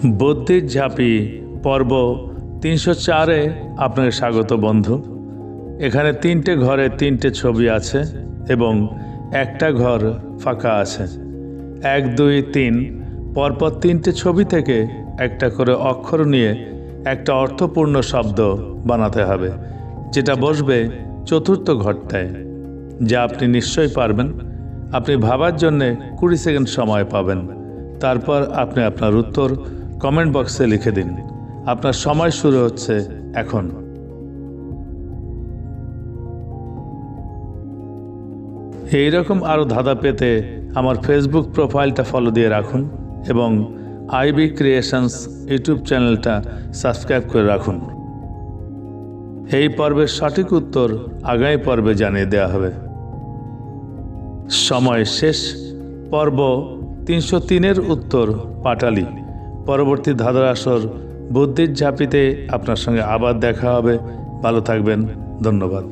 বুদ্ধির ঝাঁপি পর্ব ৩০৪-এ আপনাকে স্বাগত বন্ধু। এখানে ৩টে ঘরে ৩টে ছবি আছে এবং একটা ঘর ফাঁকা আছে। ১, ২, ৩ পরপর ৩টে ছবি থেকে একটা করে অক্ষর নিয়ে একটা অর্থপূর্ণ শব্দ বানাতে হবে, যেটা বসবে চতুর্থ ঘরটায়, যা আপনি নিশ্চয়ই পারবেন। আপনি ভাবার জন্যে ২০ সেকেন্ড সময় পাবেন। তারপর আপনি আপনার উত্তর কমেন্ট বক্সে লিখে দিন। আপনার সময় শুরু হচ্ছে এখন। এইরকম আরও ধাঁধা পেতে আমার ফেসবুক প্রোফাইলটা ফলো দিয়ে রাখুন এবং আইবি ক্রিয়েশনস ইউটিউব চ্যানেলটা সাবস্ক্রাইব করে রাখুন। এই পর্বের সঠিক উত্তর আগামী পর্বে জানিয়ে দেওয়া হবে। সময় শেষ। পর্ব ৩০৩-এর উত্তর পাটালি। পরবর্তী ধাঁধার আসর বুদ্ধির ঝাঁপিতে আপনার সঙ্গে আবার দেখা হবে। ভালো থাকবেন। ধন্যবাদ।